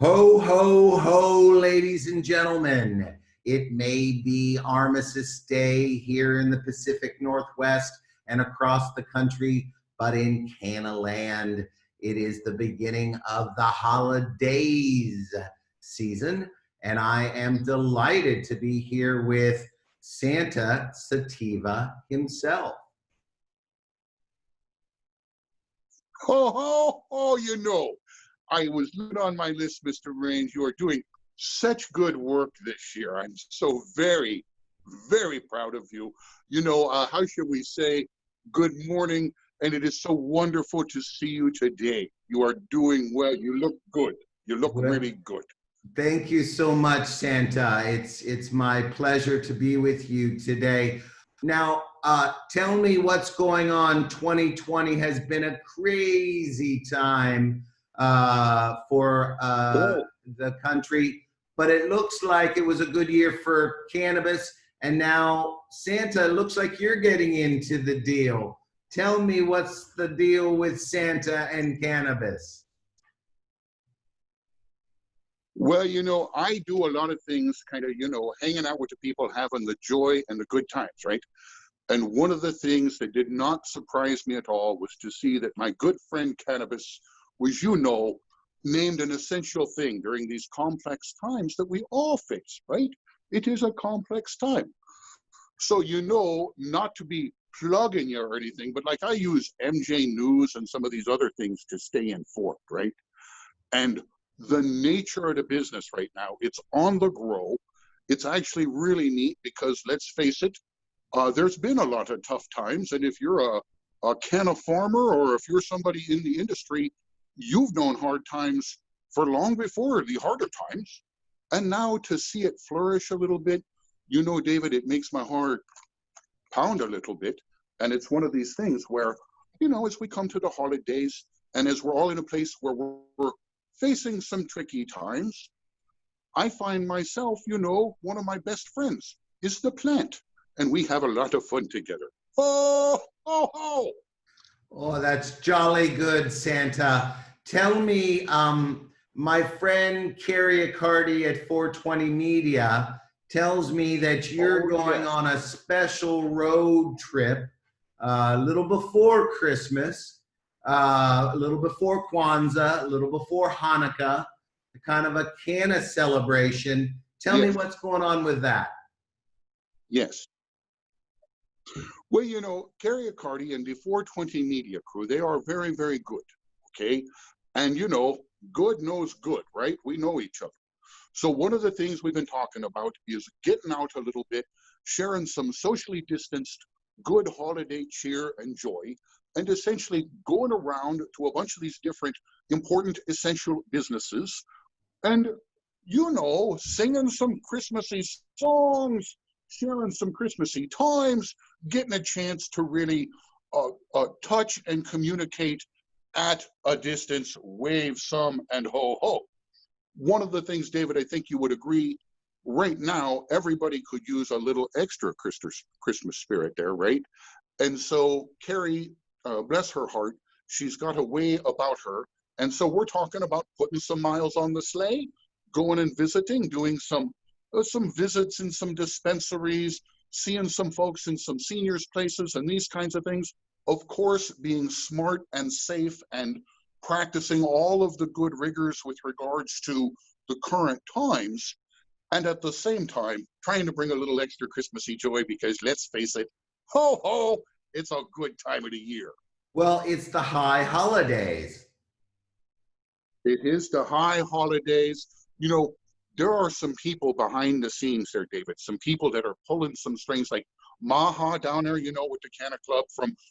Ho, ho, ho, ladies and gentlemen. It may be Armistice Day here in the Pacific Northwest and across the country, but in Canaland, it is the beginning of the Holidaze season. And I am delighted to be here with Santa Sativa himself. I was looking on my list, Mr. Rheins. You are doing such good work this year. I'm so very, very proud of you. How should we say, good morning, and it is so wonderful to see you today. You are doing well. You look good. You look really good. Thank you so much, Santa. It's my pleasure to be with you today. Now, tell me what's going on. 2020 has been a crazy time for the country, but it looks like it was a good year for cannabis. And now, Santa, it looks like you're getting into the deal. Tell me what's the deal with Santa and cannabis? Well, I do a lot of things kind of, hanging out with the people, having the joy and the good times, right? And one of the things that did not surprise me at all was to see that my good friend cannabis was, named an essential thing during these complex times that we all face, right? It is a complex time. So, not to be plugging you or anything, but like I use MJNews and some of these other things to stay informed, right? And the nature of the business right now, it's on the grow. It's actually really neat because let's face it, there's been a lot of tough times. And if you're a canna farmer or if you're somebody in the industry, you've known hard times for long before the harder times. And now to see it flourish a little bit, David, it makes my heart pound a little bit. And it's one of these things where, as we come to the holidays and as we're all in a place where we're facing some tricky times, I find myself, one of my best friends is the plant, and we have a lot of fun together. Oh, oh, oh. Oh, that's jolly good, Santa. Tell me, my friend Carrie Accardi at 420MEDIA tells me that you're going on a special road trip a little before Christmas, a little before Kwanzaa, a little before Hanukkah, kind of a canna celebration. Tell me what's going on with that. Yes. Well, Carrie Accardi and the 420MEDIA crew, they are very, very good, okay? And, good knows good, right? We know each other. So one of the things we've been talking about is getting out a little bit, sharing some socially distanced, good holiday cheer and joy, and essentially going around to a bunch of these different important essential businesses and, singing some Christmassy songs, sharing some Christmassy times, getting a chance to really touch and communicate at a distance, wave some and ho ho. One of the things, David, I think you would agree, right now, everybody could use a little extra Christmas spirit there, right? And so Carrie, bless her heart, she's got a way about her. And so we're talking about putting some miles on the sleigh, going and visiting, doing some visits in some dispensaries, seeing some folks in some seniors places and these kinds of things. Of course, being smart and safe and practicing all of the good rigors with regards to the current times. And at the same time, trying to bring a little extra Christmassy joy because let's face it, ho ho, it's a good time of the year. Well, it's the high holidays. It is the high holidays. There are some people behind the scenes there, David, some people that are pulling some strings like Maha down there, with the Canna Club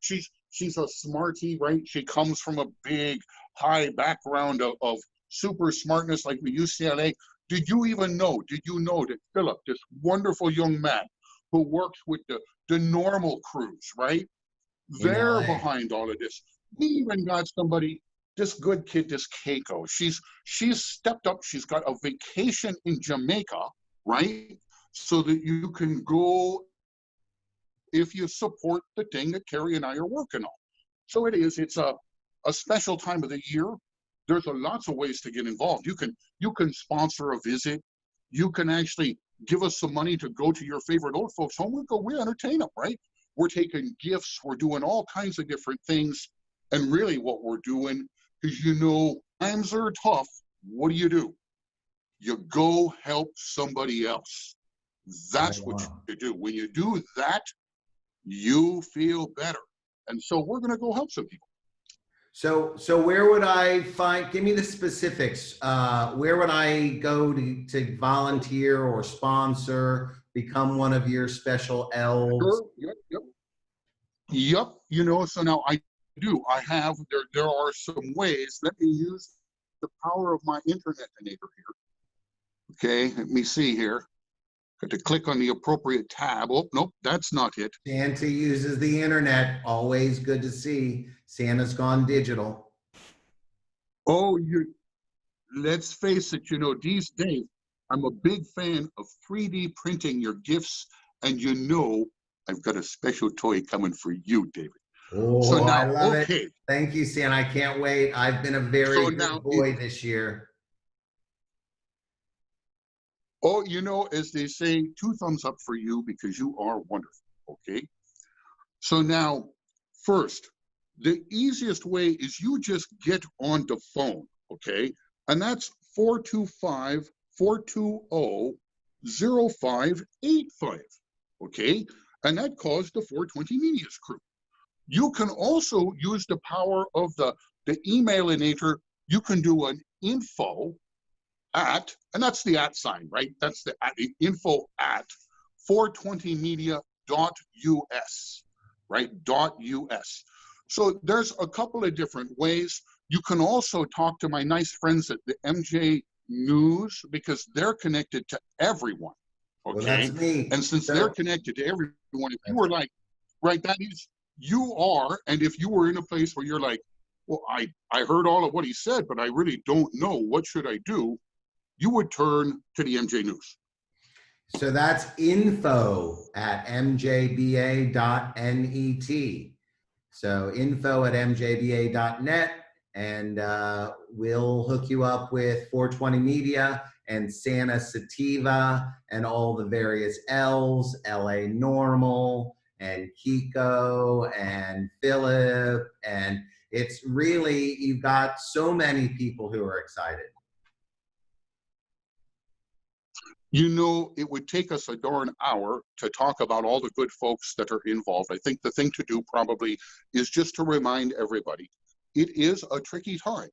she's a smarty, right? She comes from a big, high background of super smartness like the UCLA. Did you know that Philip, this wonderful young man who works with the normal crews, right? They're behind all of this. We even got somebody, this good kid, this Keiko. She's stepped up. She's got a vacation in Jamaica, right? So that you can go if you support the thing that Carrie and I are working on. So it's a special time of the year. there's lots of ways to get involved. You can sponsor a visit. You can actually give us some money to go to your favorite old folks home. We entertain them, right? We're taking gifts. We're doing all kinds of different things. And really what we're doing is, times are tough. What do? You go help somebody else. That's what you do. When you do that, you feel better. And so we're going to go help some people. So where would I find, give me the specifics. Where would I go to volunteer or sponsor, become one of your special elves? Sure. Yep. So now I have, there are some ways. Let me use the power of my internet enabler here. Okay, let me see here. Got to click on the appropriate tab. Oh, nope, that's not it. Santa uses the internet. Always good to see. Santa's gone digital. Oh, let's face it, these days, I'm a big fan of 3D printing your gifts. And I've got a special toy coming for you, David. Oh, so now, I love it. Thank you, Santa. I can't wait. I've been a very good boy this year. Oh, as they say, 2 thumbs up for you because you are wonderful, okay? So now, first, the easiest way is you just get on the phone, okay? And that's 425-420-0585, okay? And that calls the 420MEDIA's crew. You can also use the power of the email-inator. You can do an info at, and that's the @ sign, right? That's the info at 420media.us, right? .us. So there's a couple of different ways. You can also talk to my nice friends at the MJ News because they're connected to everyone, okay? Well, that's me. And since they're connected to everyone, if you were like, right, that is, you are, and if you were in a place where you're like, well, I heard all of what he said, but I really don't know, what should I do? You would turn to the MJ News. So that's info@mjba.net. So info@mjba.net, and we'll hook you up with 420MEDIA and Santa Sativa and all the various L's, LA Normal and Kiko and Philip. And it's really, you've got so many people who are excited. It would take us a darn hour to talk about all the good folks that are involved. I think the thing to do probably is just to remind everybody, it is a tricky time.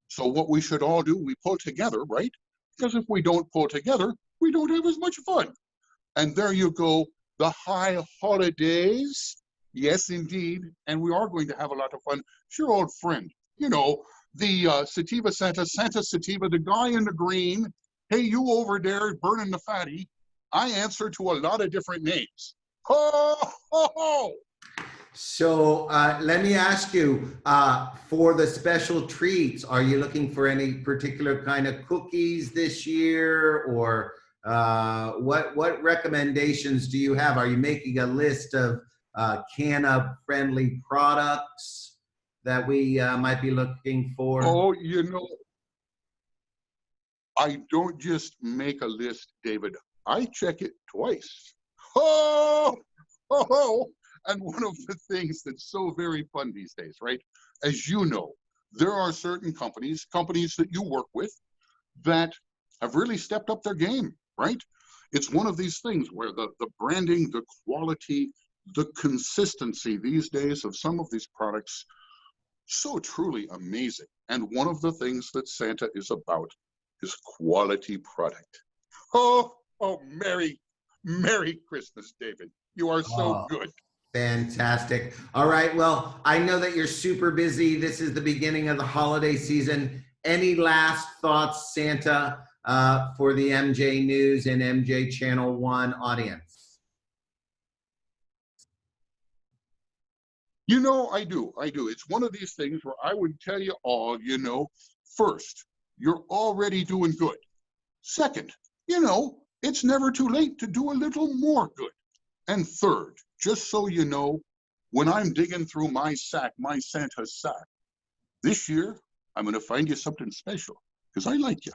So what we should all do, we pull together, right? Because if we don't pull together, we don't have as much fun. And there you go, the high holidays. Yes, indeed. And we are going to have a lot of fun. It's your old friend, the Sativa Santa Sativa, the guy in the green. Hey, you over there burning the fatty. I answer to a lot of different names. Ho, ho, ho. So let me ask you, for the special treats, are you looking for any particular kind of cookies this year, or what recommendations do you have? Are you making a list of canna-friendly products that we might be looking for? Oh, I don't just make a list, David. I check it twice. Oh, oh, oh. And one of the things that's so very fun these days, right? As you know, there are certain companies that you work with that have really stepped up their game, right? It's one of these things where the branding, the quality, the consistency these days of some of these products, so truly amazing. And one of the things that Santa is about is quality product. Oh, Merry Christmas, David. You are so good. Fantastic. All right. Well, I know that you're super busy. This is the beginning of the holiday season. Any last thoughts, Santa, for the MJ News and MJ Channel 1 audience? I do. It's one of these things where I would tell you all, first, you're already doing good. Second, it's never too late to do a little more good. And third, just so you know, when I'm digging through my sack, my Santa sack, this year, I'm going to find you something special because I like you.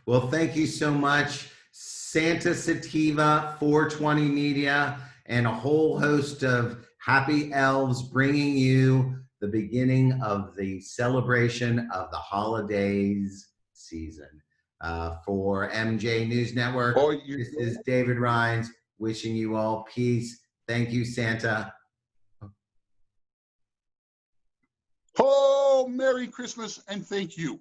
Well, thank you so much, Santa Sativa, 420 Media, and a whole host of happy elves bringing you the beginning of the celebration of the holidays season. For MJNews Network, Oh, this is David Rheins wishing you all peace. Thank you, Santa. oh, Merry Christmas and thank you.